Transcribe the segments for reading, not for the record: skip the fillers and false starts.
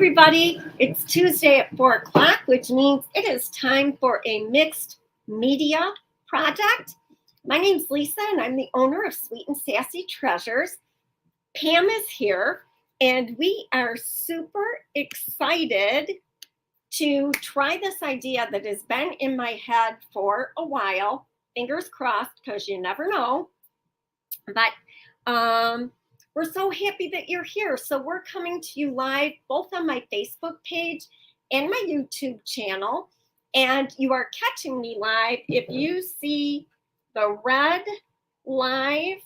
everybody. It's Tuesday at 4 o'clock, which means it is time for a mixed media project. My name's Lisa, and I'm the owner of Sweet and Sassy Treasures. Pam is here, and we are super excited to try this idea that has been in my head for a while. Fingers crossed, because you never know. But we're so happy that you're here. So we're coming to you live both on my Facebook page and my YouTube channel. And you are catching me live if you see the red live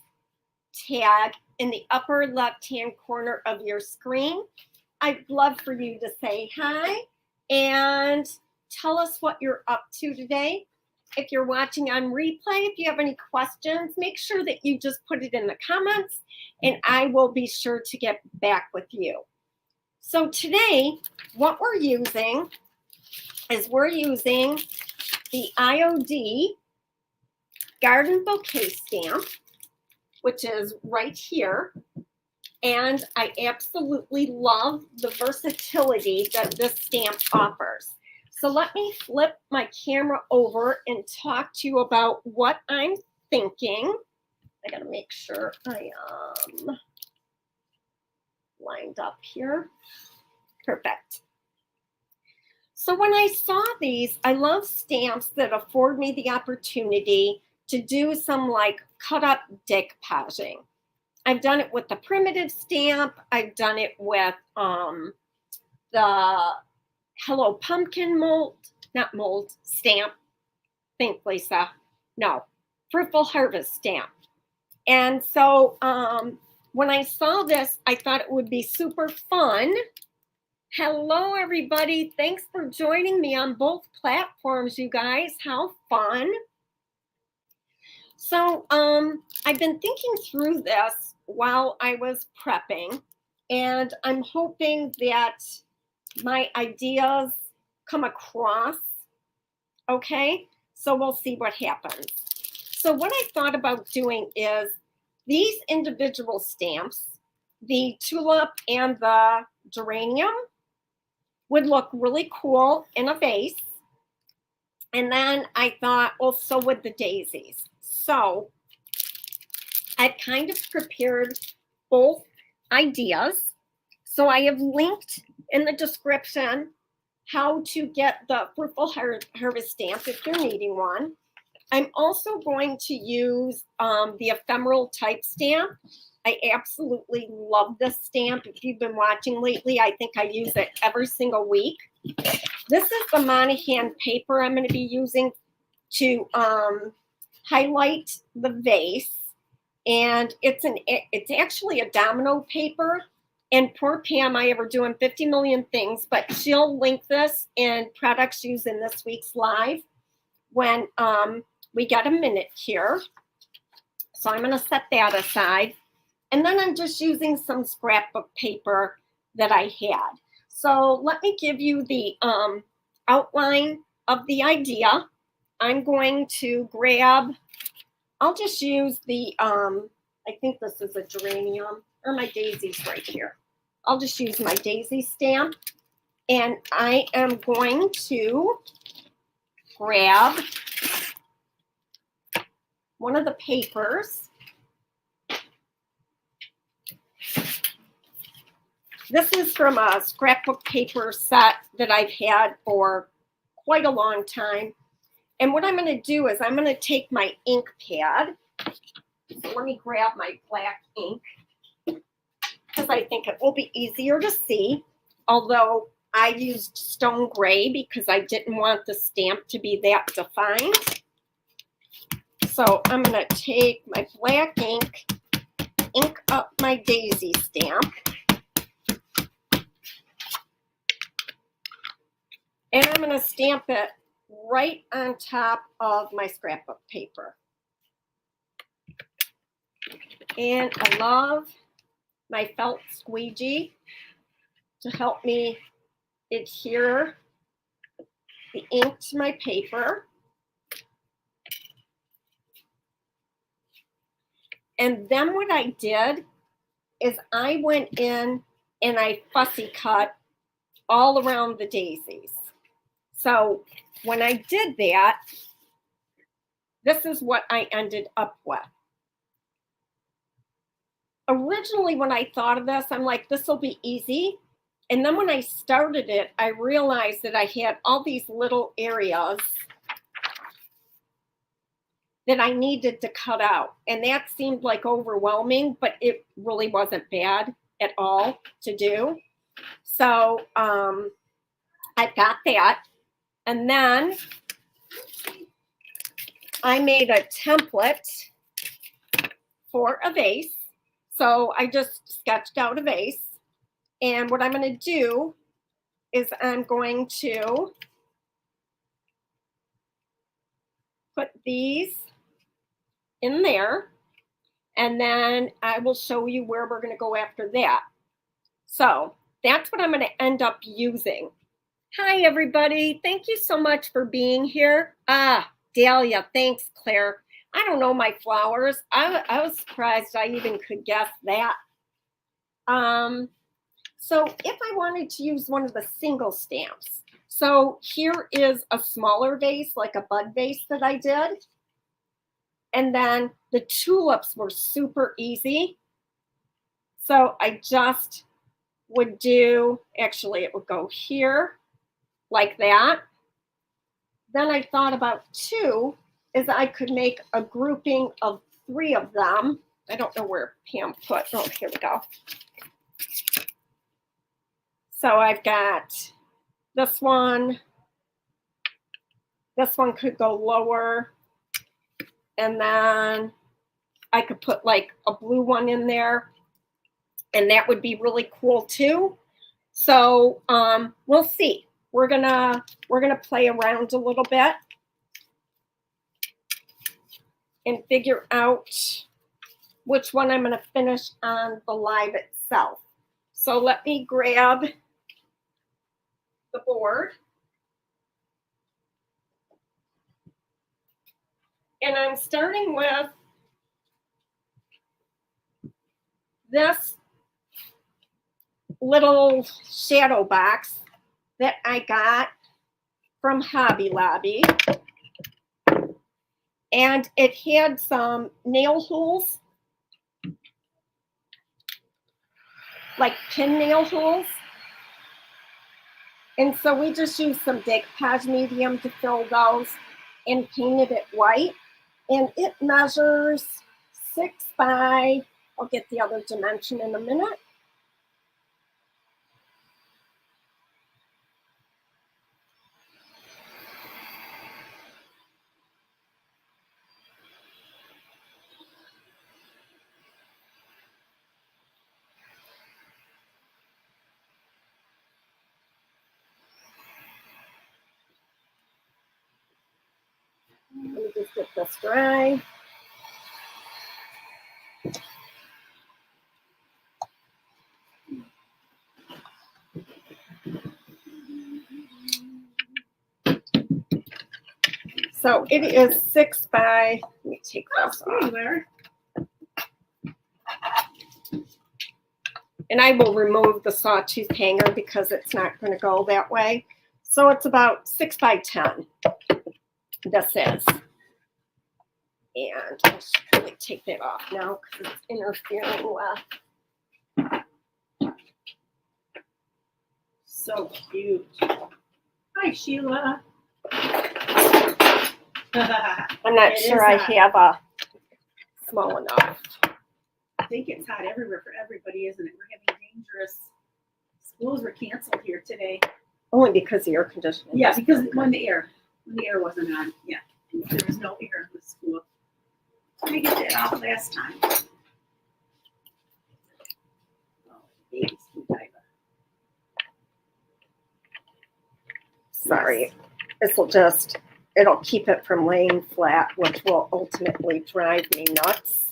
tag in the upper left-hand corner of your screen. I'd love for you to say hi and tell us what you're up to today. If you're watching on replay, if you have any questions, make sure that you just put it in the comments and I will be sure to get back with you. So today, what we're using is the IOD Garden Bouquet Stamp, which is right here. And I absolutely love the versatility that this stamp offers. So let me flip my camera over and talk to you about what I'm thinking. I gotta make sure I am lined up here. Perfect. So when I saw these, I love stamps that afford me the opportunity to do some like cut up decoupaging. I've done it with the primitive stamp. I've done it with the Hello Pumpkin stamp. Think, Lisa. No, Fruitful Harvest stamp. And so when I saw this, I thought it would be super fun. Hello, everybody. Thanks for joining me on both platforms, you guys. How fun. So I've been thinking through this while I was prepping, and I'm hoping that my ideas come across. Okay, so we'll see what happens. So what I thought about doing is these individual stamps, the tulip and the geranium, would look really cool in a vase. And then I thought, well, so would the daisies. So I've kind of prepared both ideas. So I have linked in the description how to get the Fruitful Harvest stamp if you're needing one. I'm also going to use the Ephemera Type Stamp. I absolutely love this stamp. If you've been watching lately, I think I use it every single week. This is the Monahan Paper I'm going to be using to highlight the vase. And it's actually a domino paper. And poor Pam, I have her doing 50 million things, but she'll link this in products used in this week's live when we get a minute here. So I'm going to set that aside. And then I'm just using some scrapbook paper that I had. So let me give you the outline of the idea. I'm going to grab, I'll just use the, I think this is a geranium, or my daisies right here. I'll just use my daisy stamp. And I am going to grab one of the papers. This is from a scrapbook paper set that I've had for quite a long time. And what I'm going to do is I'm going to take my ink pad. So let me grab my black ink because I think it will be easier to see. Although I used stone gray because I didn't want the stamp to be that defined. So I'm going to take my black ink up my daisy stamp. And I'm going to stamp it right on top of my scrapbook paper. And I love my felt squeegee to help me adhere the ink to my paper. And then what I did is I went in and I fussy cut all around the daisies. So when I did that, this is what I ended up with. Originally, when I thought of this, I'm like, this will be easy. And then when I started it, I realized that I had all these little areas that I needed to cut out. And that seemed like overwhelming, but it really wasn't bad at all to do. So I got that. And then I made a template for a vase. So I just sketched out a vase. And what I'm going to do is I'm going to put these in there. And then I will show you where we're going to go after that. So that's what I'm going to end up using. Hi, everybody. Thank you so much for being here. Dahlia. Thanks, Claire. I don't know my flowers. I was surprised I even could guess that. So if I wanted to use one of the single stamps, so here is a smaller vase, like a bud vase that I did. And then the tulips were super easy. So I just would do, actually it would go here like that. Then I thought about two, is I could make a grouping of 3 of them. I don't know where Pam put, oh, here we go. So I've got this one could go lower, and then I could put like a blue one in there, and that would be really cool too. So we'll see. We're gonna play around a little bit and figure out which one I'm gonna finish on the live itself. So let me grab the board. And I'm starting with this little shadow box that I got from Hobby Lobby. And it had some nail holes, like pin nail holes. And so we just used some decoupage medium to fill those and painted it white. And it measures 6 by, I'll get the other dimension in a minute. Let me just get this dry. So it is 6 by, let me take this off. And I will remove the sawtooth hanger because it's not going to go that way. So it's about 6 by 10. This is. And I should probably take that off now because it's interfering with. So cute. Hi, Sheila. I'm not sure I have a small enough. I think it's hot everywhere for everybody, isn't it? We're having dangerous. Schools were canceled here today. Only because the air conditioning. Yeah, because when the air wasn't on. Yeah, there was no air in the school. I get that off last time. Oh, baby screwdriver. Sorry, this will just, it'll keep it from laying flat, which will ultimately drive me nuts.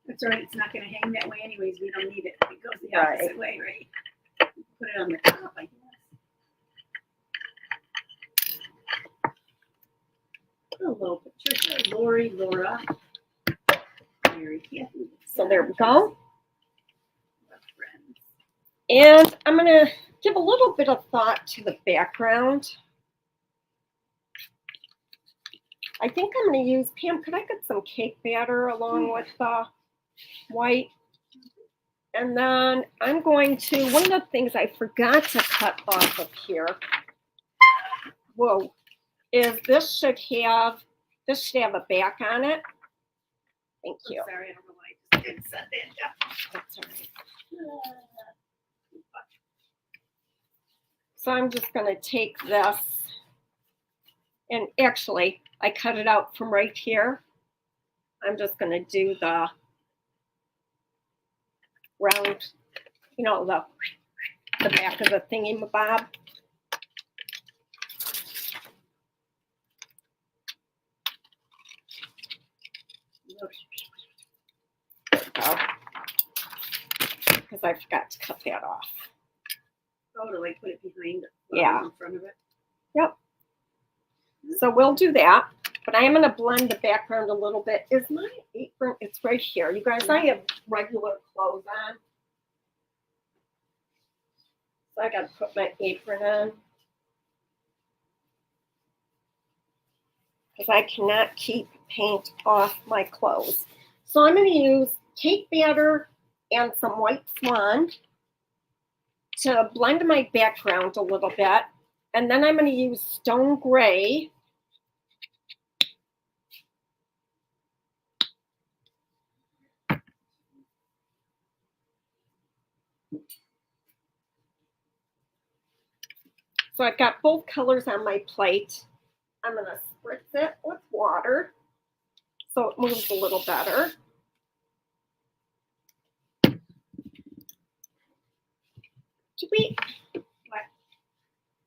That's all right. It's not going to hang that way anyways. We don't need it. It goes the opposite way, right? Put it on the top, I guess. Hello, Patricia, Lori, Laura, Mary, Kathy. So there we go. And I'm going to give a little bit of thought to the background. I think I'm going to use, Pam, could I get some cake batter along with the white? And then I'm going to, one of the things I forgot to cut off of here, whoa, is this should have a back on it. Thank you. I'm sorry, I don't know why I just didn't set that down. That's all right. So I'm just going to take this, and actually I cut it out from right here. I'm just going to do the round, you know, the back of the thingy-mabob. Because I forgot to cut that off. Oh, to like put it behind it. Yeah. In front of it. Yep. So we'll do that. But I am going to blend the background a little bit. Is my apron? It's right here. You guys, I have regular clothes on. So I got to put my apron on. Because I cannot keep paint off my clothes. So I'm going to use cake batter and some White Swan to blend my background a little bit. And then I'm going to use stone gray so I've got both colors on my plate. I'm going to spritz it with water so it moves a little better.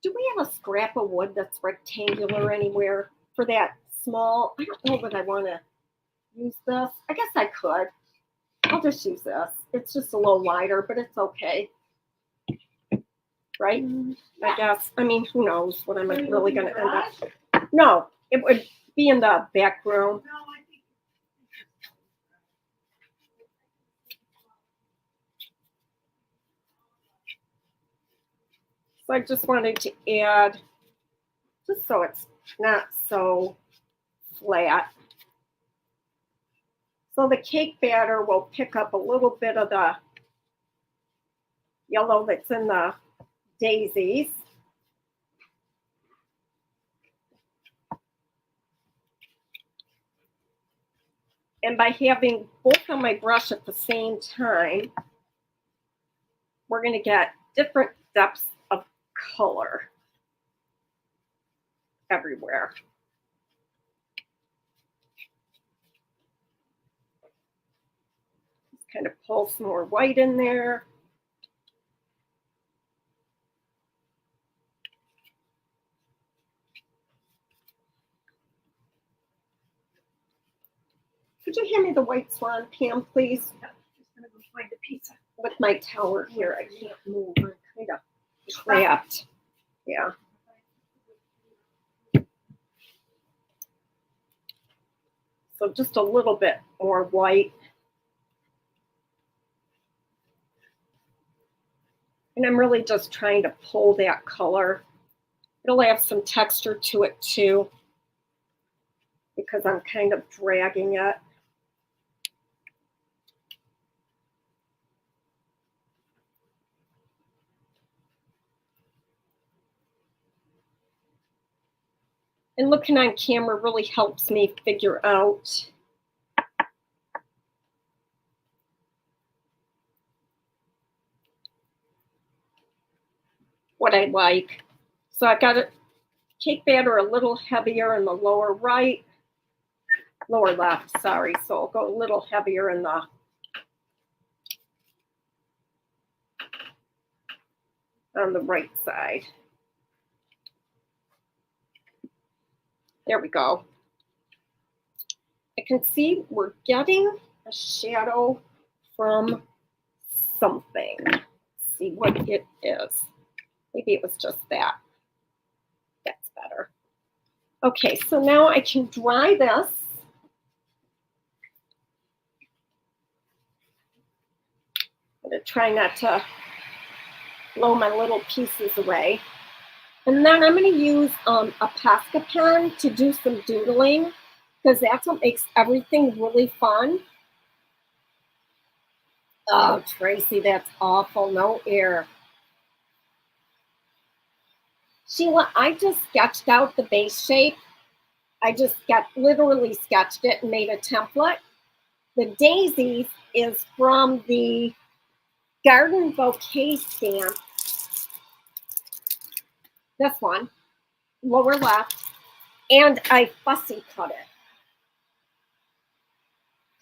Do we have a scrap of wood that's rectangular anywhere for that small? I don't know that I want to use this. I guess I could. I'll just use this. It's just a little wider, but it's okay. Right? I guess. I mean, who knows what I'm really going to end up. No, it would be in the back room. So I just wanted to add, just so it's not so flat. So the cake batter will pick up a little bit of the yellow that's in the daisies. And by having both on my brush at the same time, we're going to get different depths of color everywhere. Just kind of pull some more white in there. Could you hand me the White Swan, Pam, please? Yeah, just gonna go find the pizza. With my tower here, I can't move. I'm kind of trapped. Yeah. So just a little bit more white. And I'm really just trying to pull that color. It'll have some texture to it too, because I'm kind of dragging it. And looking on camera really helps me figure out what I like. So I've got a cake batter a little heavier in the lower right, lower left, sorry. So I'll go a little heavier in the on the right side. There we go. I can see we're getting a shadow from something. Let's see what it is. Maybe it was just that. That's better. Okay, so now I can dry this. I'm going to try not to blow my little pieces away. And then I'm going to use a Posca Pen to do some doodling, because that's what makes everything really fun. Oh, Tracy, that's awful. No air. Sheila, I just sketched out the base shape. I just literally sketched it and made a template. The daisies is from the Garden Bouquet Stamp. This one, lower left, and I fussy cut it.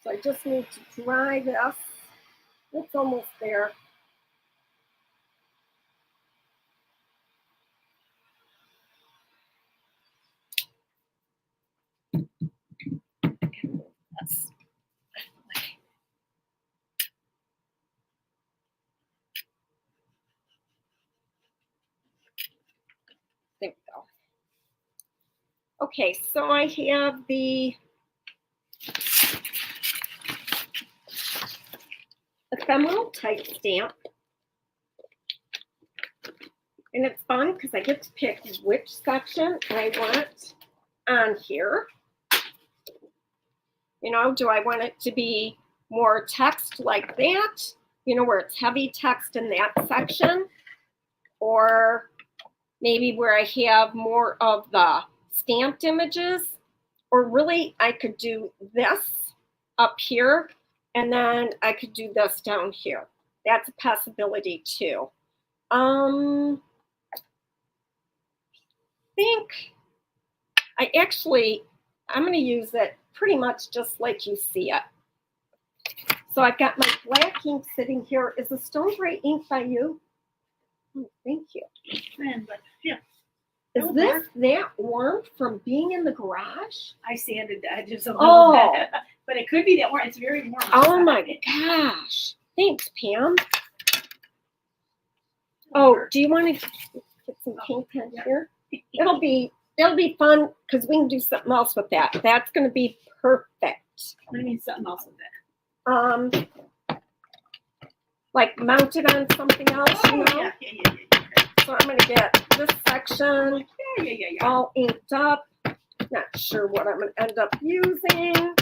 So I just need to dry this. It's almost there. There we go. Okay, so I have the Ephemera Type Stamp. And it's fun because I get to pick which section I want on here. You know, do I want it to be more text like that? You know, where it's heavy text in that section? Or maybe where I have more of the stamped images? Or really, I could do this up here, and then I could do this down here. That's a possibility too. I think I'm going to use it pretty much just like you see it. So I've got my black ink sitting here. Is the Stone Gray ink by you? Oh, thank you. But yeah. Is this that warm from being in the garage? I sanded the edges a little bit, but it could be that warm. It's very warm. Oh my gosh. Thanks, Pam. Oh, do you want to get some pink pen here? It'll be fun because we can do something else with that. That's going to be perfect. What do you mean something else with that? Like mount it on something else, you know? Yeah. So I'm going to get this section all inked up. Not sure what I'm going to end up using.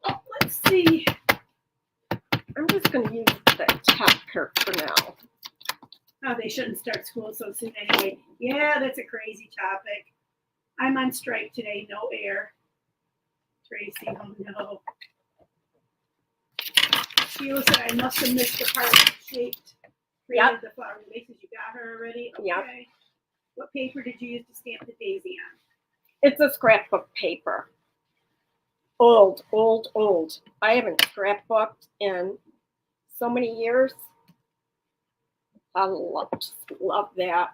Oh, let's see. I'm just going to use the top part for now. Oh, they shouldn't start school so soon anyway. Yeah, that's a crazy topic. I'm on strike today. No air. Tracy, oh no. Sheila said I must have missed the part that shaped. Created the flower vases. You got her already? Okay. Yep. What paper did you use to stamp the daisy on? It's a scrapbook paper. Old. I haven't scrapbooked in so many years. I love that.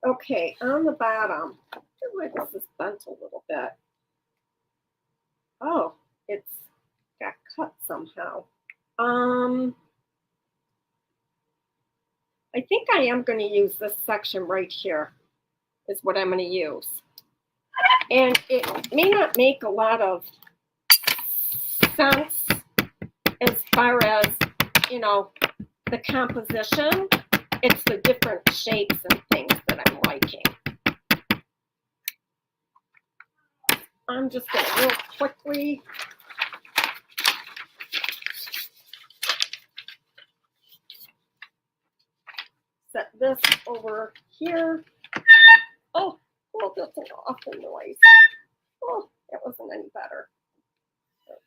Okay, on the bottom, I feel like this is bent a little bit. Oh, it's got cut somehow. I think I am going to use this section right here is what I'm going to use. And it may not make a lot of sense as far as, you know, the composition. It's the different shapes and things that I'm liking. I'm just going to real quickly set this over here. Oh, that's an awful noise. Oh, that wasn't any better.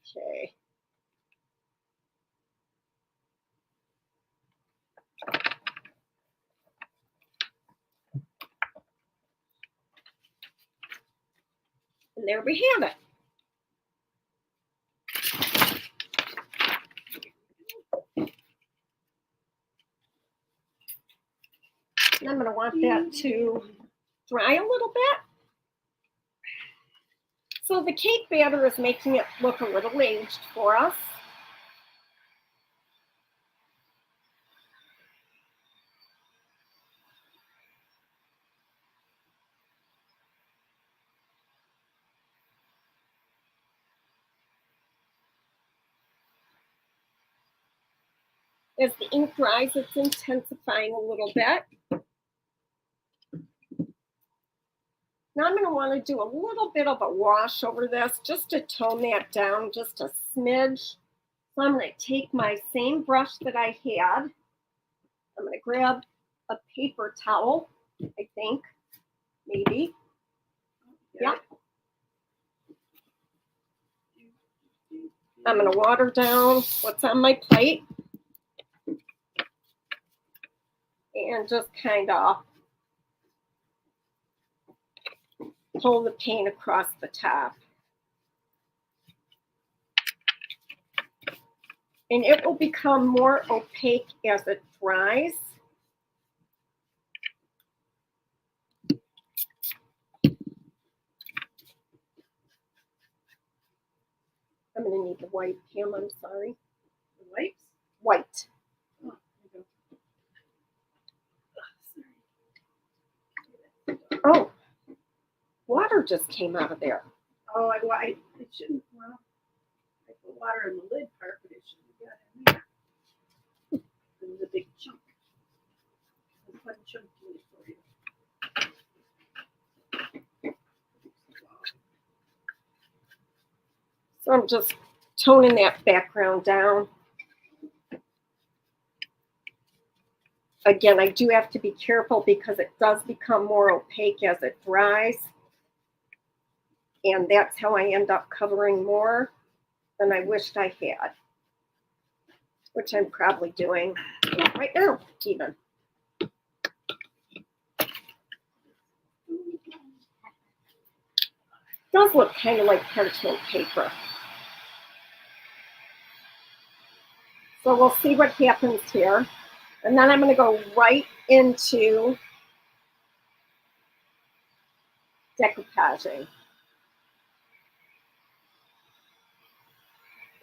Okay. And there we have it. And I'm going to want that to dry a little bit. So the cake batter is making it look a little aged for us. As the ink dries, it's intensifying a little bit. Now I'm going to want to do a little bit of a wash over this just to tone that down just a smidge. So I'm going to take my same brush that I had. I'm going to grab a paper towel, I think, maybe. Yeah. I'm going to water down what's on my plate. And just kind of pull the paint across the top. And it will become more opaque as it dries. I'm going to need the white, Pam, I'm sorry. The wipes? White. Oh, there you go. Oh, water just came out of there. Oh, it shouldn't, well, I put water in the lid part, but it shouldn't have got in there. It was a big chunk. It was one chunk for you. So I'm just toning that background down. Again, I do have to be careful because it does become more opaque as it dries. And that's how I end up covering more than I wished I had, which I'm probably doing right now, even. It does look kind of like parchment paper. So we'll see what happens here. And then I'm going to go right into decoupaging.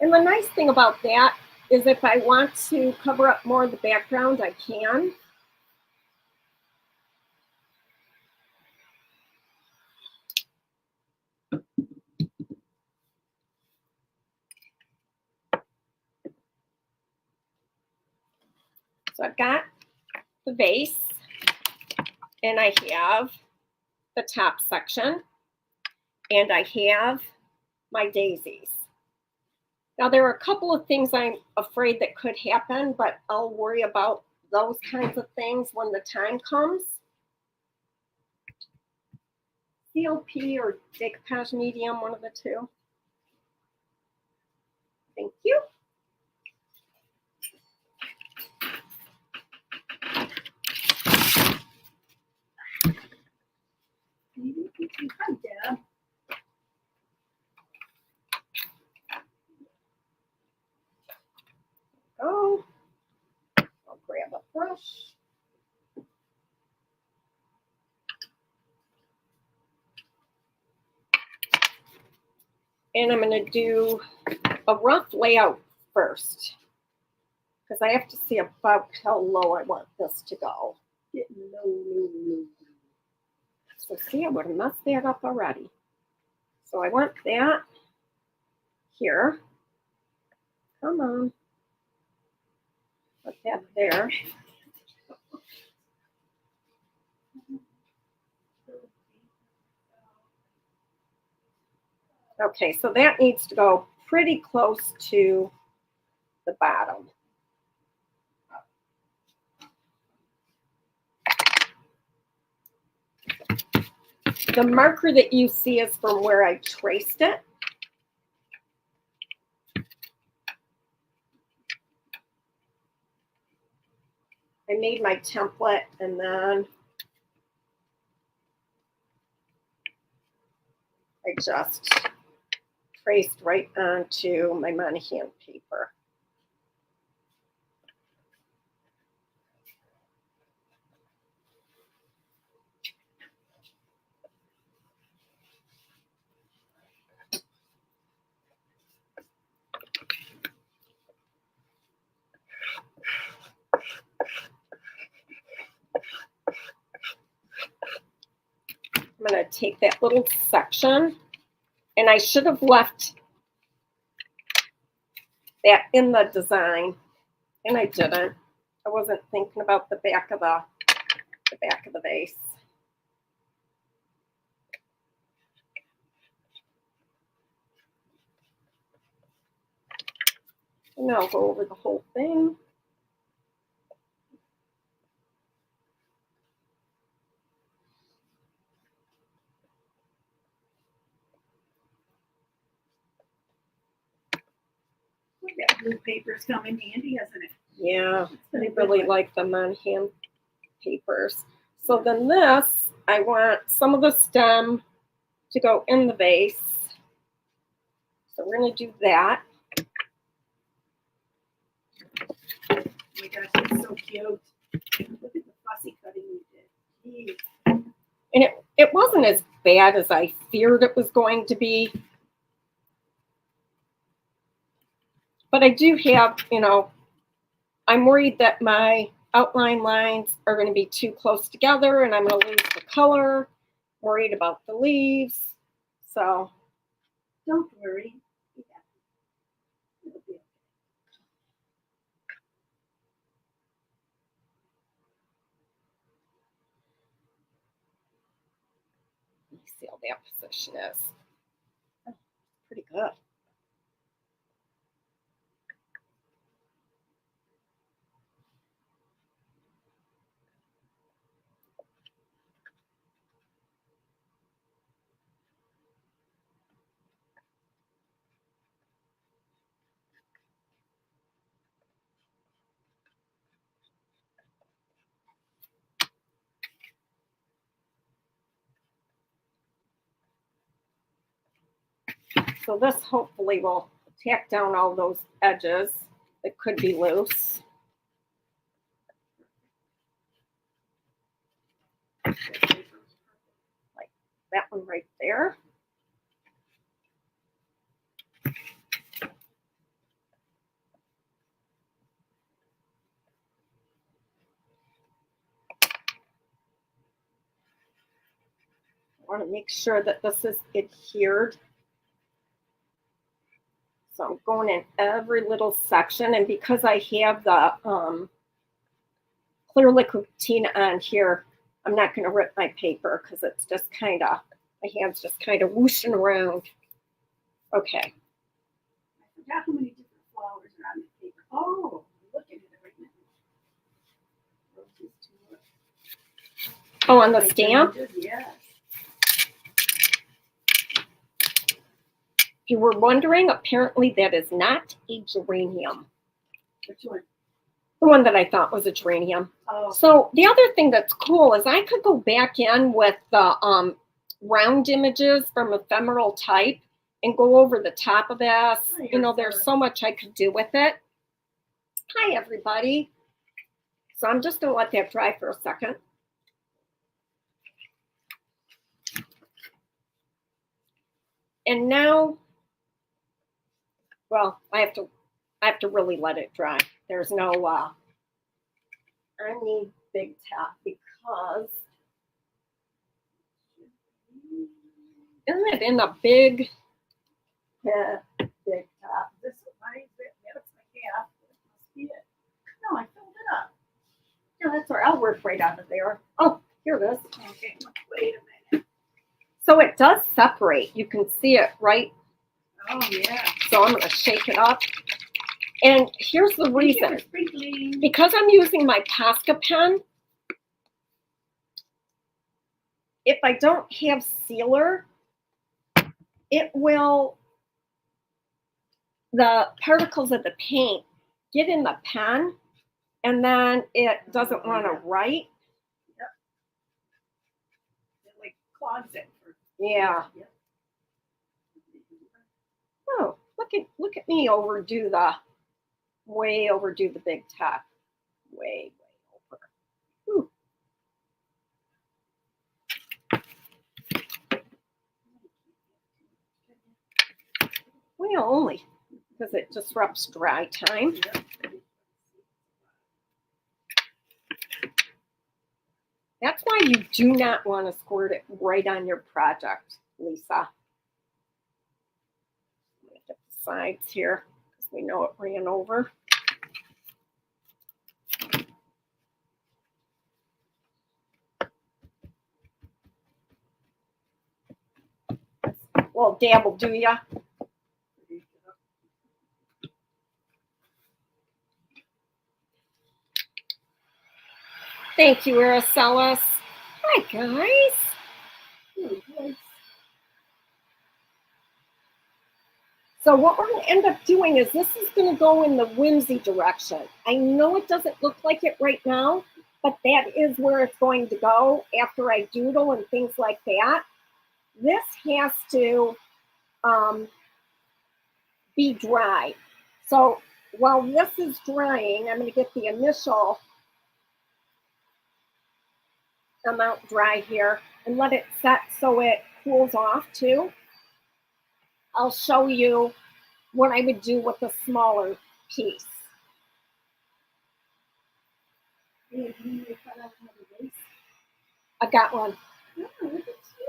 And the nice thing about that is if I want to cover up more of the background, I can. So I've got the vase, and I have the top section, and I have my daisies. Now, there are a couple of things I'm afraid that could happen, but I'll worry about those kinds of things when the time comes. CLP or decoupage medium, one of the two. Thank you. Hi, Deb. Oh, I'll grab a brush. And I'm going to do a rough layout first, because I have to see about how low I want this to go. Getting low. So see, I would have messed that up already. So I want that here. Come on. Put that there. Okay, so that needs to go pretty close to the bottom. The marker that you see is from where I traced it. I made my template and then I just traced right onto my Monahan paper. I'm going to take that little section, and I should have left that in the design. And I didn't. I wasn't thinking about the back of the vase. And I'll go over the whole thing. That blue paper's come in handy, hasn't it? Yeah, I really like the Monahan Papers. So then this, I want some of the stem to go in the vase. So we're going to do that. Oh my gosh, it's so cute. Look at the fussy cutting you did. Jeez. And it wasn't as bad as I feared it was going to be. But I do have, you know, I'm worried that my outline lines are going to be too close together and I'm going to lose the color. Worried about the leaves. So Don't worry. Yeah. It'll be okay. let me see how that position is. Oh, pretty good. So this hopefully will tack down all those edges that could be loose. Like that one right there. I want to make sure that this is adhered. So I'm going in every little section, and because I have the clear liquid patina on here, I'm not going to rip my paper because it's just kind of, my hand's just kind of whooshing around. Okay. I forgot how many different flowers are on the paper. Oh, look at it right now. Roses too. Oh, on the stamp? Yes. If you were wondering, apparently that is not a geranium. Which one? The one that I thought was a geranium. Oh. So the other thing that's cool is I could go back in with the round images from Ephemeral Type and go over the top of this. Oh, you know, there's so much I could do with it. Hi, everybody. So I'm just going to let that dry for a second. And now, well, I have to really let it dry. There's no, I need big tap because isn't it in a big, big tap? This reminds me. That's my half. This must be it. No, I filled it up. Yeah, that's all right. I'll work right out of there. Oh, here it is. Okay, wait a minute. So it does separate. You can see it, right? Oh, yeah. So I'm going to shake it up. And here's the reason. Because I'm using my Posca pen, if I don't have sealer, it will, the particles of the paint get in the pen, and then it doesn't want to write. Yep. It like clogs it. Yeah. Yep. Oh, look at me way overdo the big top. Way over. Ooh. Well, only because it disrupts dry time. Yep. That's why you do not want to squirt it right on your project, Lisa. Get the sides here because we know it ran over. Well, dab will do ya. Thank you, Araceli. Hi, guys. So what we're going to end up doing is this is going to go in the whimsy direction. I know it doesn't look like it right now, but that is where it's going to go after I doodle and things like that. This has to be dry. So while this is drying, I'm going to get the initial amount dry here and let it set so it cools off too. I'll show you what I would do with a smaller piece. I got one.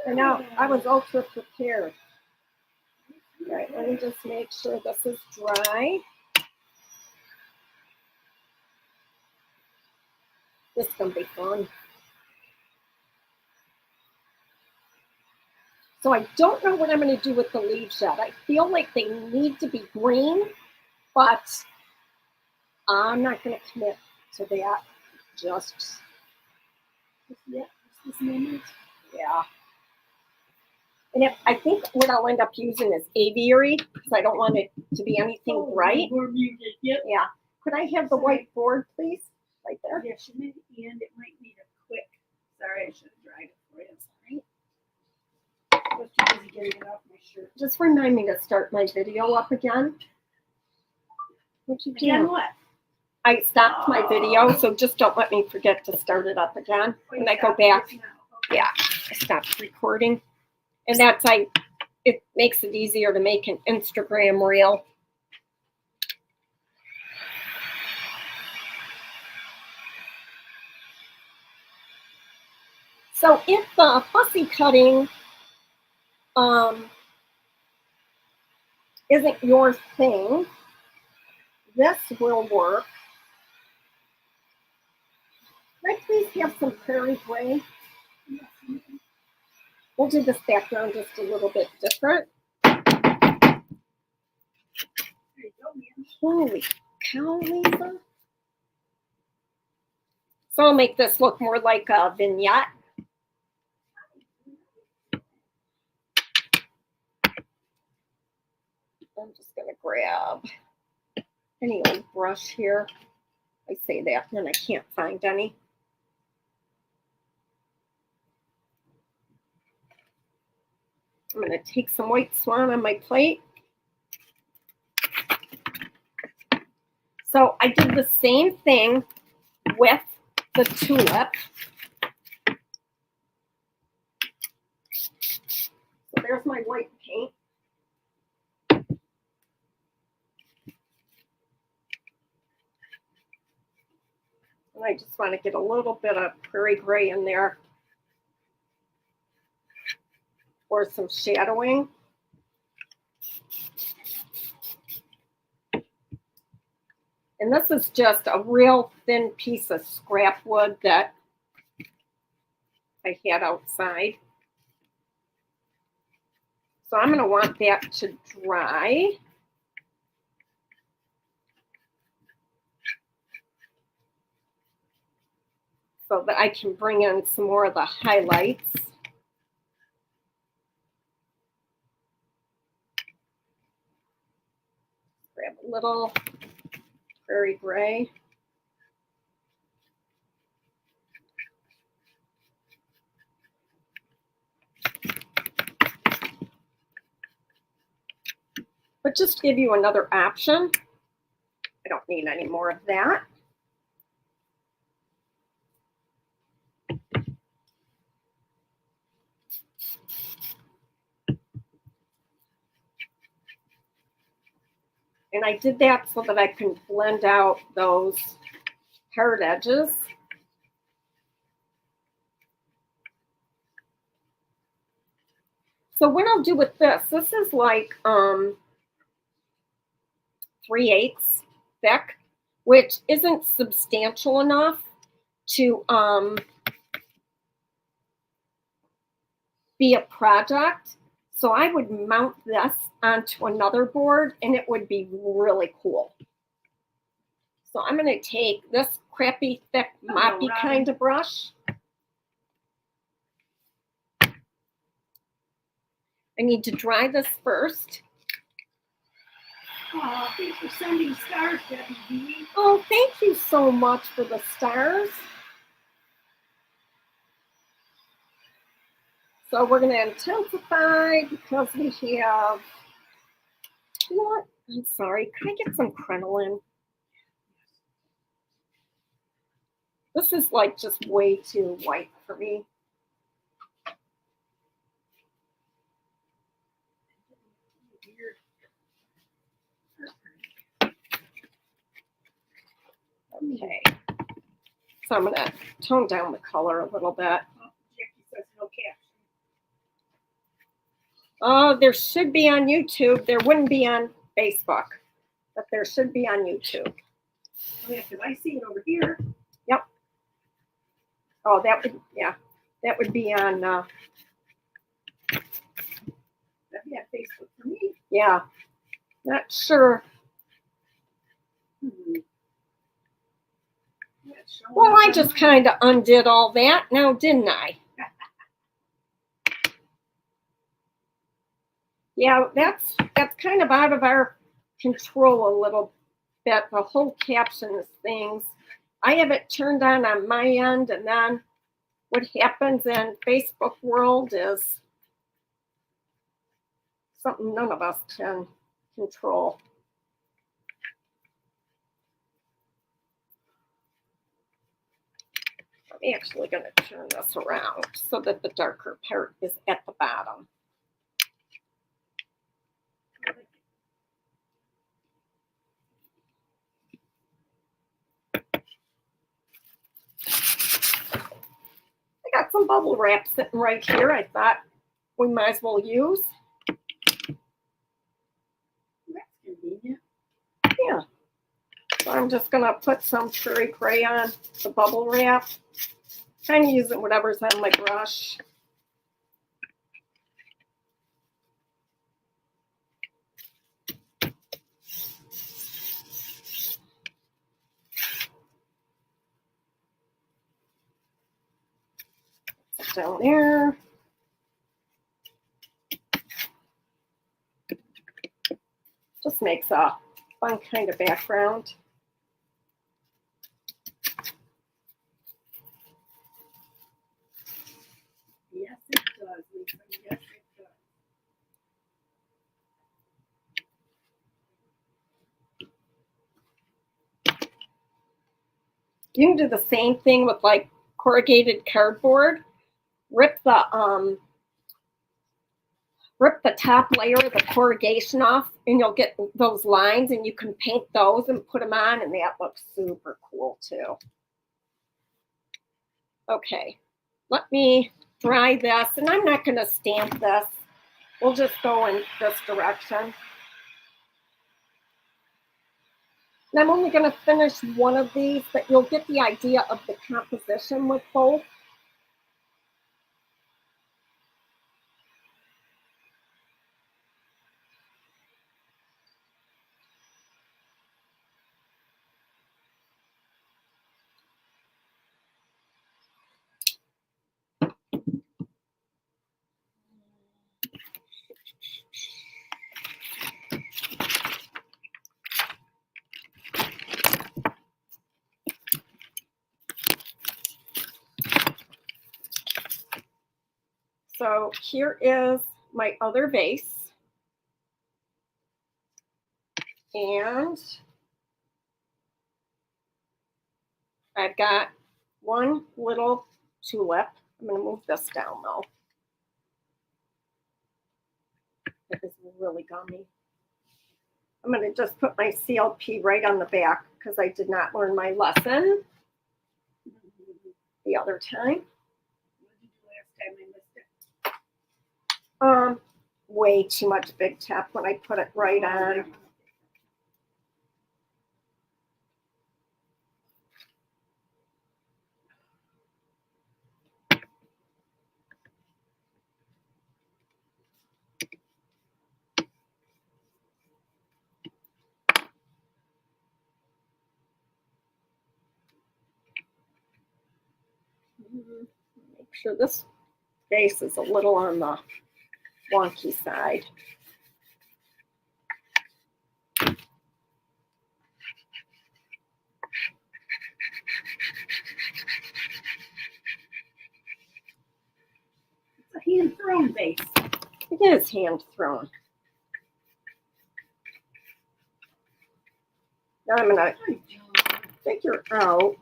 I know, I was ultra prepared. All right, let me just make sure this is dry. This is gonna be fun. So I don't know what I'm going to do with the leaves yet. I feel like they need to be green, but I'm not going to commit to that just yet. This moment. Yeah. And I think what I'll end up using is aviary because I don't want it to be anything bright. Yep. Yeah. Could I have the white board, please? Right there. Yeah, she made it, and it might need a quick. Sorry, I should have dried it for you. Sorry. I was too busy getting it off my shirt. Just remind me to start my video up again. What'd you do? Again, what? I stopped my video, so just don't let me forget to start it up again. When I go back, yeah, I stopped recording. And that's it makes it easier to make an Instagram reel. So if fussy cutting isn't your thing, this will work. Can I please have some prairie gray? We'll do this background just a little bit different. Holy cow, Lisa. So I'll make this look more like a vignette. I'm just going to grab any old brush here. I say that and then I can't find any. I'm going to take some White Swan on my plate. So I did the same thing with the tulip. So there's my white paint. And I just want to get a little bit of prairie gray in there for some shadowing. And this is just a real thin piece of scrap wood that I had outside. So I'm going to want that to dry. So that I can bring in some more of the highlights. Grab a little prairie gray. But just to give you another option, I don't need any more of that. And I did that so that I can blend out those hard edges. So what I'll do with this is like 3/8 thick, which isn't substantial enough to be a project. So I would mount this onto another board and it would be really cool. So I'm going to take this crappy, thick, moppy kind of brush. I need to dry this first. Oh, thanks for sending stars, Debbie B. Oh, thank you so much for the stars. So we're going to intensify because we have, you know what? I'm sorry. Can I get some crinoline? This is like just way too white for me. Okay. So I'm going to tone down the color a little bit. Jackie says no caption. Oh, there should be on YouTube. There wouldn't be on Facebook, but there should be on YouTube. Oh, yeah, because I see it over here. Yep. Oh, that would, yeah, that would be on, That'd be on Facebook for me. yeah, not sure. Well, I just kind of undid all that now, didn't I? Yeah, that's kind of out of our control a little bit, the whole captions things. I have it turned on my end, and then what happens in Facebook world is something none of us can control. I'm actually going to turn this around so that the darker part is at the bottom. I got some bubble wrap sitting right here. I thought we might as well use. That's convenient. Yeah. So I'm just going to put some cherry cray on the bubble wrap. Kind of using whatever's on my brush. Down there. Just makes a fun kind of background. Yes, it does, Lisa. Yes, it does. You can do the same thing with like corrugated cardboard. Rip the top layer of the corrugation off, and you'll get those lines, and you can paint those and put them on, and that looks super cool too. Okay, let me dry this, and I'm not going to stamp this. We'll just go in this direction. And I'm only going to finish one of these, but you'll get the idea of the composition with both. So here is my other vase. And I've got one little tulip. I'm going to move this down though. It is really gummy. I'm going to just put my CLP right on the back because I did not learn my lesson the other time. What did you do last time? I missed it. Way too much Big Tap when I put it right on. Make sure this vase is a little on the wonky side. It's a hand-thrown vase. It is hand-thrown. Now I'm going to figure out.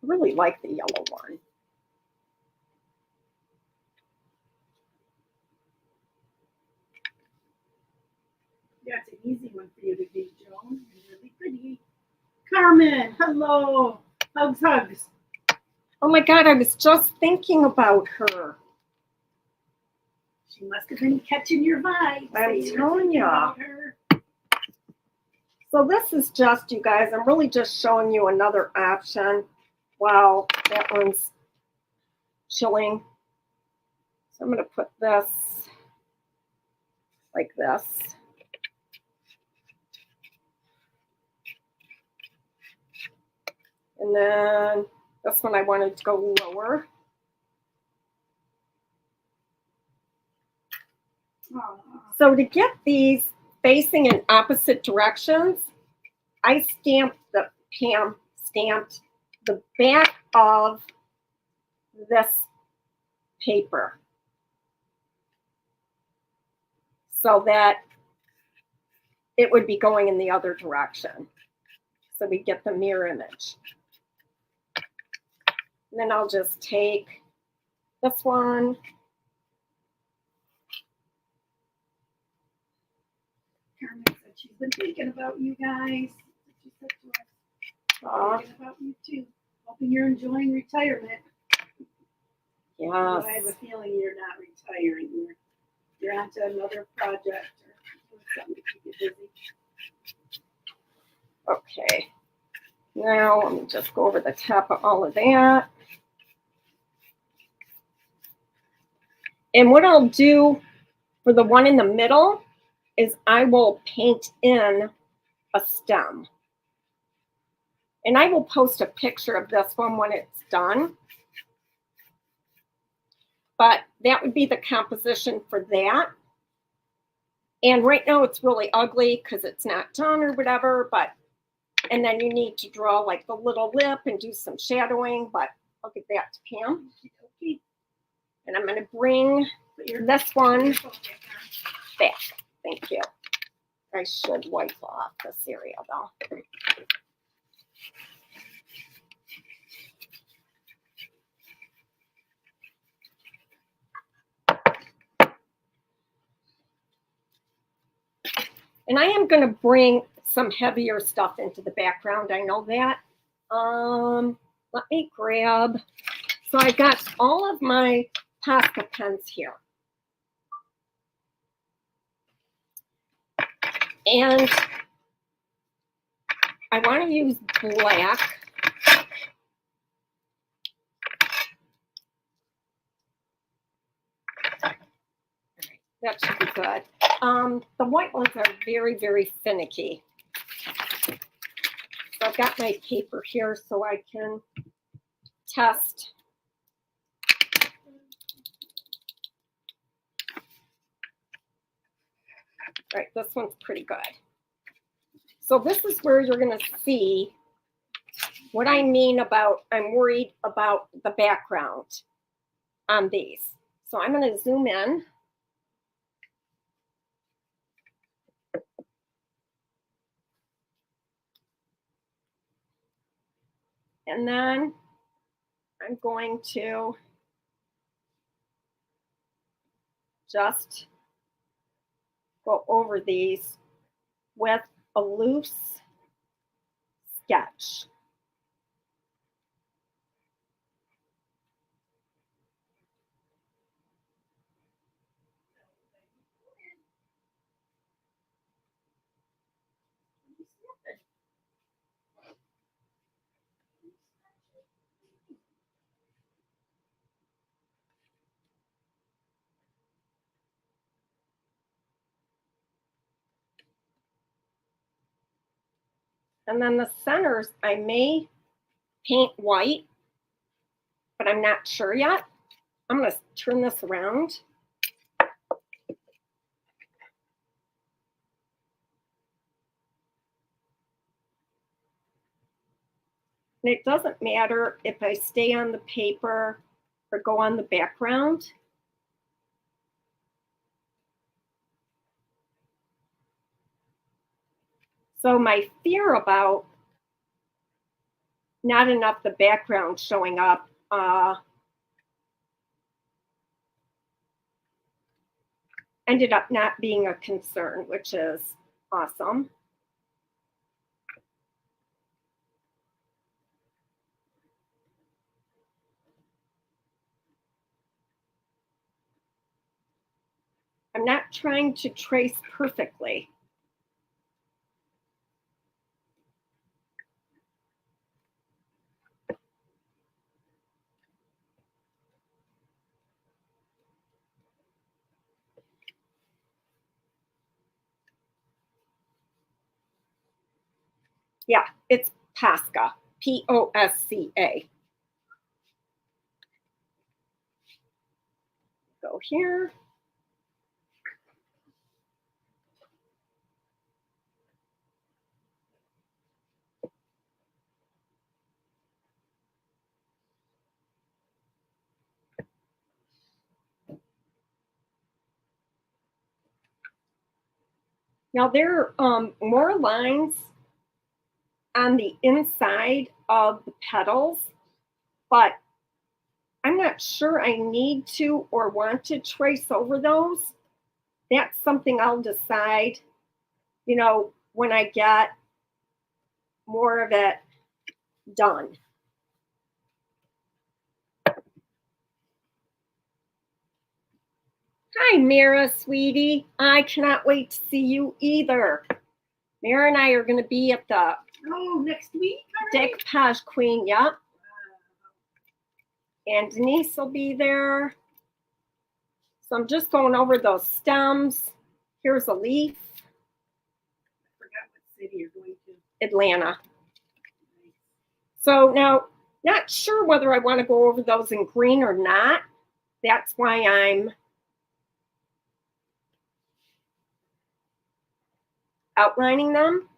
I really like the yellow one. That's an easy one for you to do, Joan. You're really pretty. Carmen, hello. Hugs, hugs. Oh my God, I was just thinking about her. She must have been catching your vibe. I'm telling you. So this is just, you guys, I'm really just showing you another option. Wow, that one's chilling. So I'm going to put this like this. And then this one I wanted to go lower. So to get these facing in opposite directions, I stamped the back of this paper so that it would be going in the other direction. So we get the mirror image. And then I'll just take this one. Carmen said she's been thinking about you guys. She said to us, thinking about you too. Hoping you're enjoying retirement. Yes. But I have a feeling you're not retiring. You're on to another project or doing something to keep you busy. Okay. Now let me just go over the top of all of that. And what I'll do for the one in the middle is I will paint in a stem. And I will post a picture of this one when it's done. But that would be the composition for that. And right now it's really ugly because it's not done or whatever. But and then you need to draw like the little lip and do some shadowing. But I'll give that to Pam. Okay. And I'm going to bring this one back. Thank you. I should wipe off this area though. And I am going to bring some heavier stuff into the background. I know that. Let me grab. So I got all of my Posca pens here. And I want to use black. That should be good. The white ones are very, very finicky. So I've got my paper here so I can test. Right, this one's pretty good. So this is where you're going to see what I mean about I'm worried about the background on these. So I'm going to zoom in. And then I'm going to just go over these with a loose sketch. And then the centers, I may paint white, but I'm not sure yet. I'm going to turn this around. And it doesn't matter if I stay on the paper or go on the background. So my fear about not enough the background showing up ended up not being a concern, which is awesome. I'm not trying to trace perfectly. Yeah, it's Posca, P-O-S-C-A. Go here. Now there are more lines on the inside of the petals, but I'm not sure I need to or want to trace over those. That's something I'll decide, you know, when I get more of it done. Hi, Mira, sweetie. I cannot wait to see you either. Mira and I are going to be at the next week. Decoupage Queen, yep. And Denise will be there. So I'm just going over those stems. Here's a leaf. I forgot what city you're going to. Atlanta. Nice. So now, not sure whether I want to go over those in green or not. That's why I'm outlining them.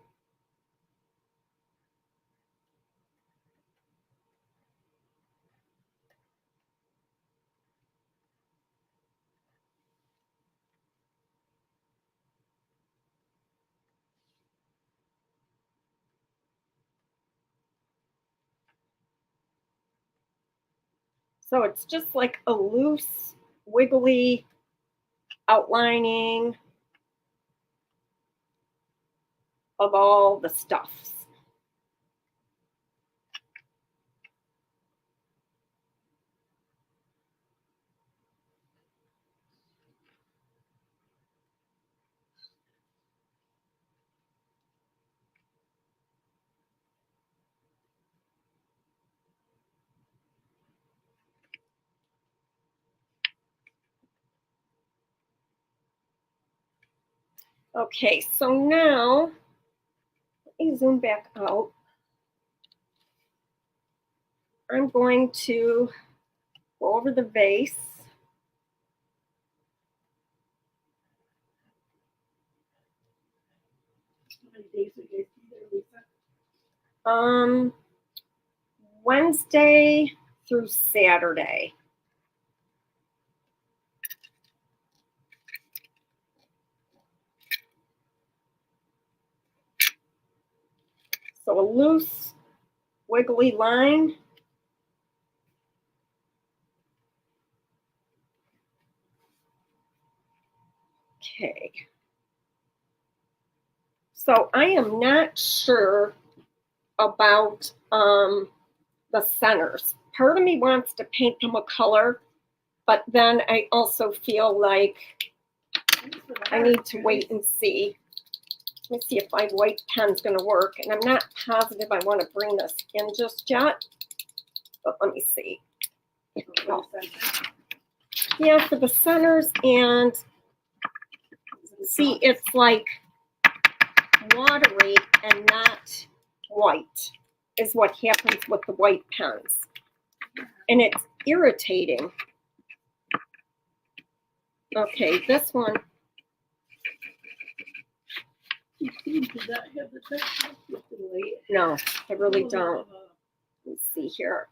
So it's just like a loose, wiggly outlining of all the stuffs. Okay, so now let me zoom back out. I'm going to go over the vase. How many days are you guys be there, Lisa? Wednesday through Saturday. So a loose, wiggly line. Okay. So I am not sure about the centers. Part of me wants to paint them a color, but then I also feel like I need to wait and see. Let me see if my white pen's going to work. And I'm not positive I want to bring this in just yet. But let me see. Oh. Yeah, for the centers. And see, it's like watery and not white. is what happens with the white pens. And it's irritating. Okay, this one. Does that have the texture with the white? No, I really don't. Let's see here.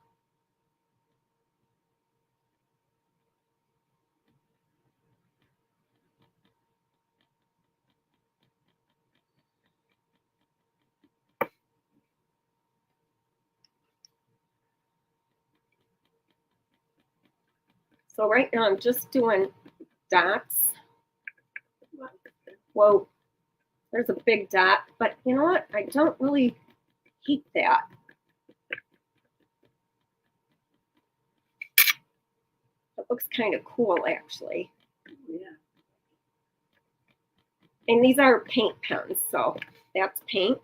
So right now I'm just doing dots. Whoa, there's a big dot, but you know what? I don't really hate that. It looks kind of cool, actually. Yeah. And these are paint pens, so that's paint.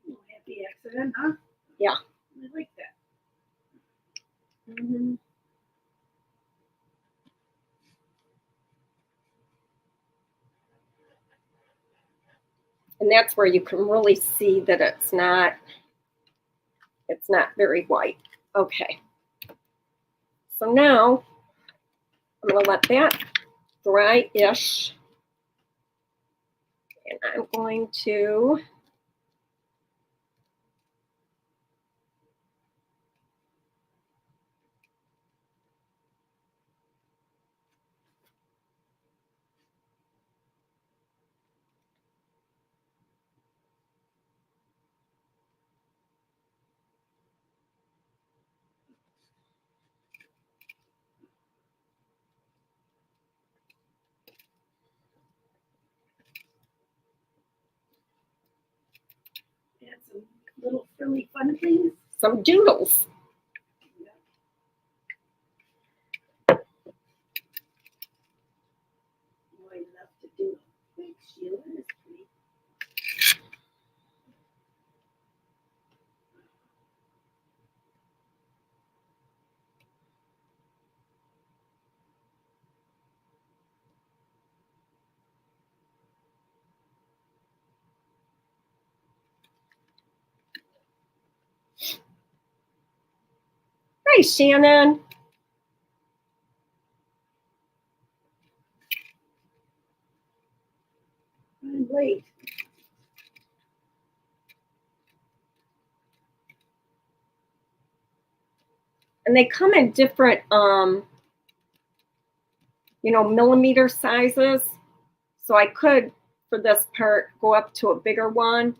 Oh, happy accident, huh? Yeah. I like that. Mm-hmm. And that's where you can really see that it's not very white. Okay. So now I'm going to let that dry-ish. And I'm going to Add some little frilly fun things. some doodles. Oh, I love to do. Thanks, Sheila. That's pretty. Hi, Shannon. I'm late. And they come in different, millimeter sizes. So I could, for this part, go up to a bigger one,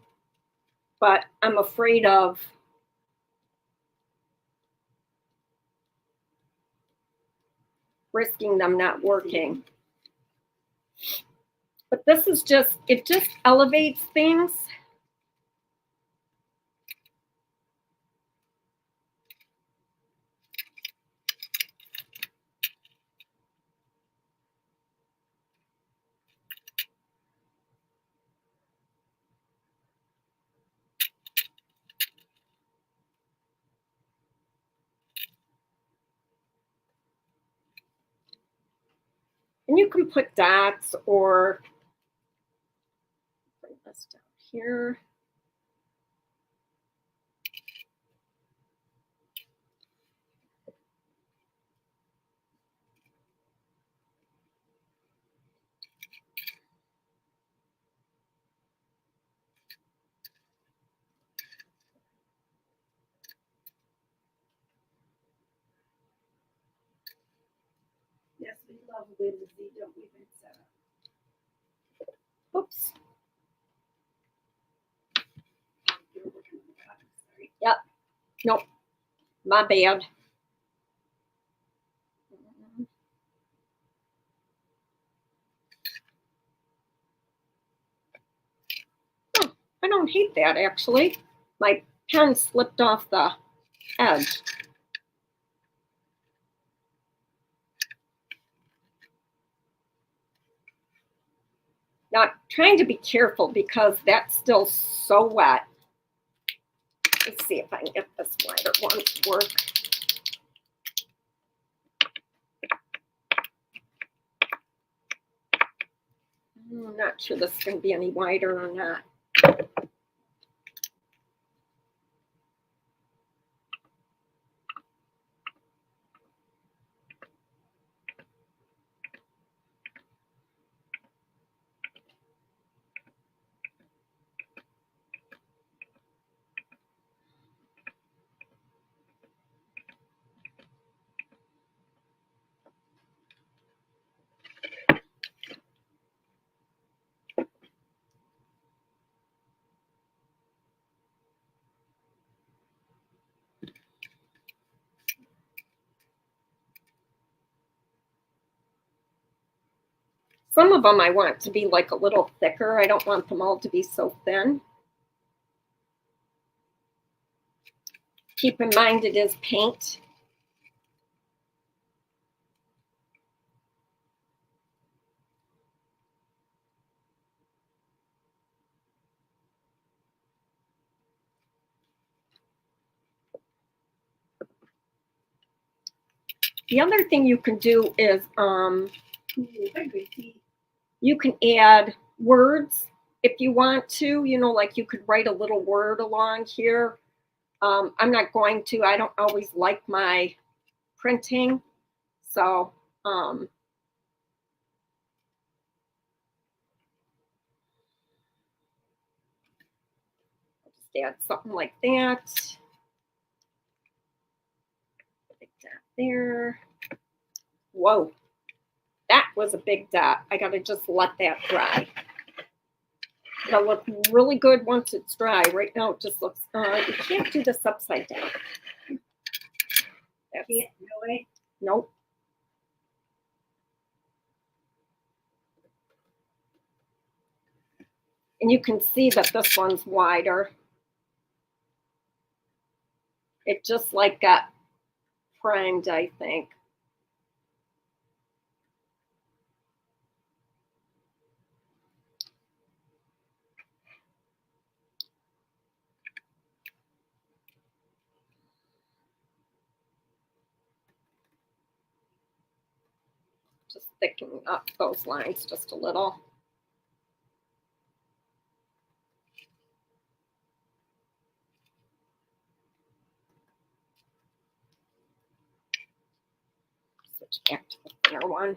but I'm afraid of risking them not working. But this is it just elevates things. And you can put dots or bring this down here. Yes, we love Whimsy, don't we, Vincent? Oops. You're working on the bottom, sorry. Yep. Nope. My bad. Oh, I don't hate that, actually. My pen slipped off the edge. Now, I'm trying to be careful because that's still so wet. Let's see if I can get this wider one to work. I'm not sure this is going to be any wider or not. Some of them I want to be like a little thicker. I don't want them all to be so thin. Keep in mind it is paint. The other thing you can do is you can add words if you want to, you know, like you could write a little word along here. I'm not going to. I don't always like my printing. So just add something like that. Big dot there. Whoa, that was a big dot. I gotta just let that dry. It'll look really good once it's dry. Right now it just looks, you can't do this upside down. That's, No way. nope. And you can see that this one's wider. It just like got primed, I think. Just thickening up those lines just a little. Switch back to the thinner one.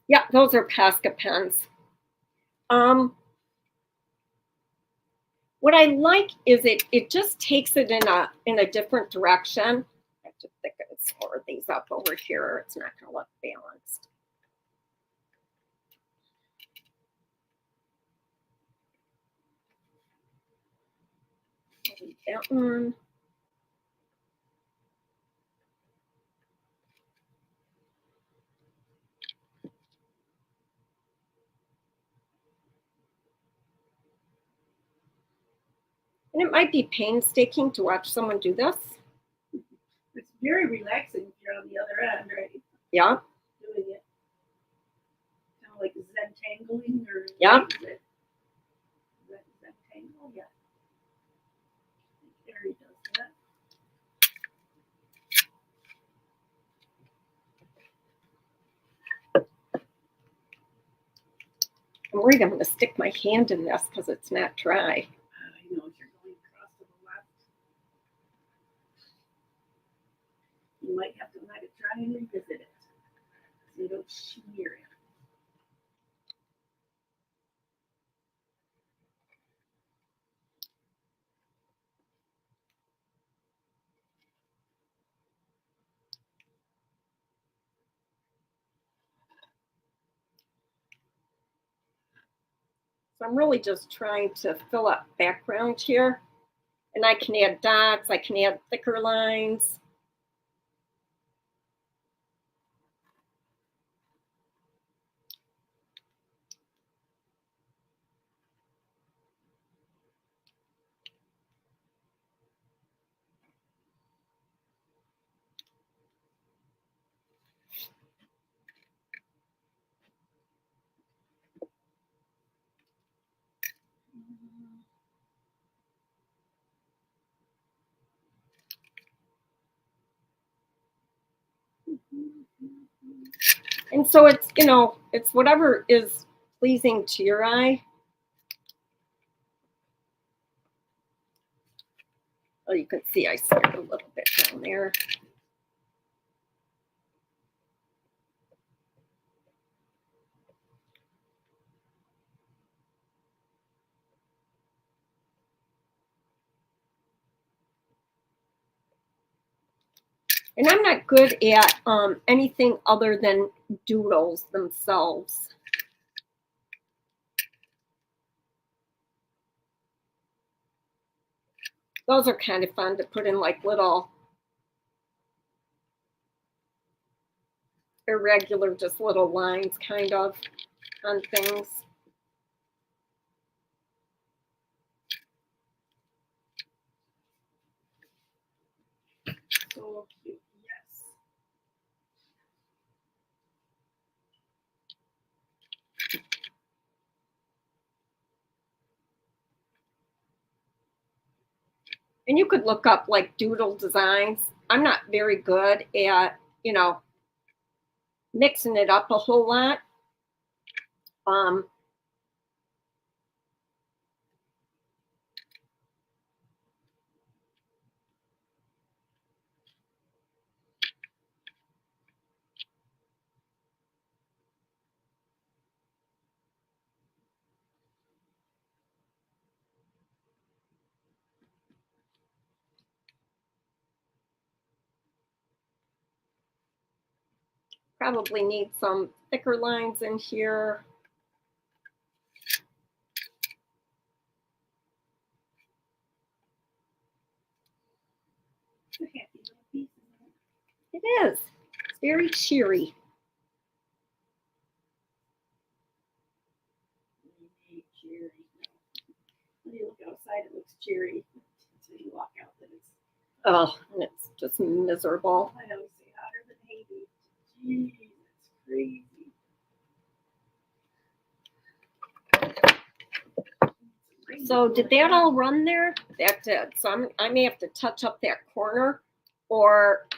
Yeah, those are Posca pens. What I like is it just takes it in a different direction. I have to thicken some more of these up over here. It's not going to look balanced. I'll leave that one. And it might be painstaking to watch someone do this. It's very relaxing if you're on the other end, right? Yeah. Doing it. Kind of like Zentangling or Yeah. is it Zentangle? Yeah. Harry does that. I'm worried I'm going to stick my hand in this because it's not dry. I know if you're going across to the left, you might have to let it dry and revisit it so you don't smear it. So I'm really just trying to fill up background here. And I can add dots, I can add thicker lines. And so it's, you know, it's whatever is pleasing to your eye. Oh, you can see I started a little bit down there. And I'm not good at anything other than doodles themselves. Those are kind of fun to put in like little irregular, just little lines kind of on things. So cute, yes. And you could look up like doodle designs. I'm not very good at, you know, mixing it up a whole lot. Probably need some thicker lines in here. It's a happy little piece, isn't it? It is. It's very cheery. Cheery. When you look outside, it looks cheery. Until you walk out, then it's. Oh, and it's just miserable. I always say hotter than Haiti. Jeez, it's crazy. So did that all run there? That did. So I may have to touch up that corner, or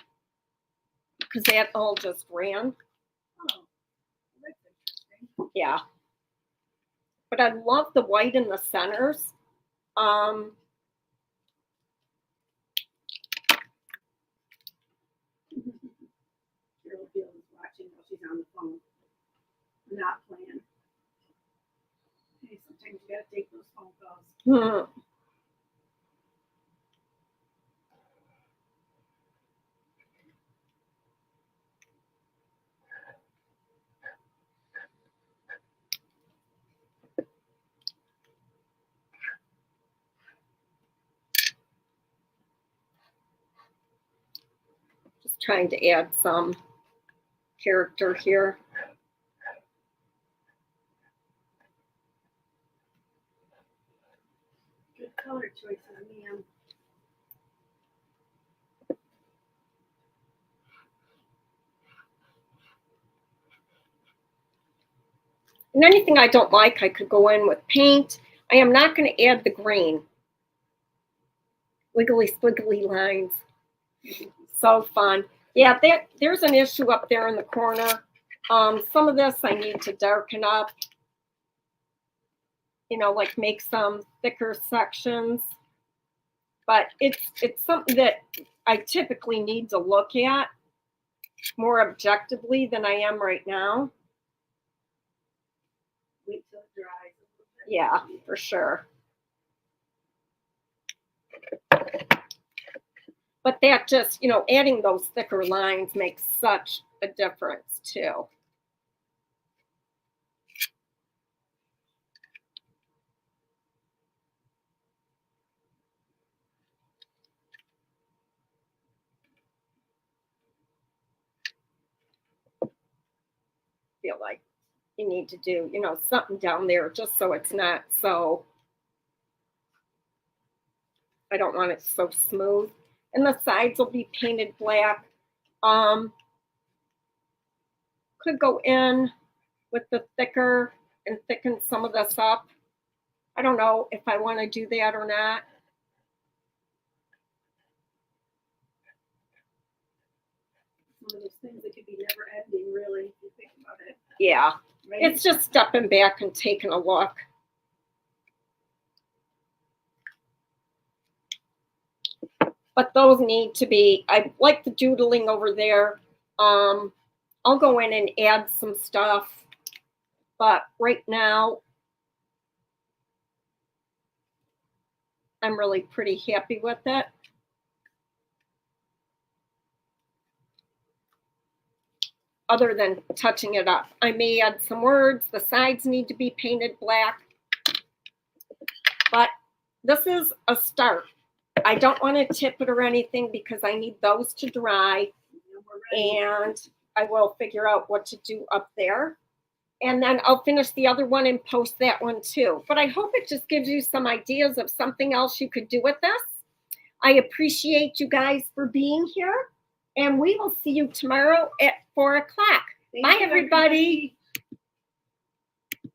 because that all just ran. Oh, that's interesting. Yeah. But I love the white in the centers. Carol Field is watching while she's on the phone. Not playing. Hey, sometimes you gotta take those phone calls. Just trying to add some character here. Good color choices, ma'am. And anything I don't like, I could go in with paint. I am not going to add the green. Wiggly squiggly lines. So fun. Yeah, there's an issue up there in the corner. Some of this I need to darken up. You know, like make some thicker sections. But it's something that I typically need to look at more objectively than I am right now. Wait till it dries. Yeah, for sure. But that just, you know, adding those thicker lines makes such a difference too. Feel like you need to do, you know, something down there just so it's not so, I don't want it so smooth. And the sides will be painted black. Could go in with the thicker and thicken some of this up. I don't know if I want to do that or not. One of those things that could be never ending, really, if you think about Yeah, right? it's just stepping back and taking a look. But those need to be, I like the doodling over there. I'll go in and add some stuff, but right now I'm really pretty happy with it. Other than touching it up, I may add some words. The sides need to be painted black, but this is a start. I don't want to tip it or anything because I need those to dry, and I will figure out what to do up there. And then I'll finish the other one and post that one too. But I hope it just gives you some ideas of something else you could do with this. I appreciate you guys for being here, and we will see you tomorrow at 4 o'clock. Bye, everybody.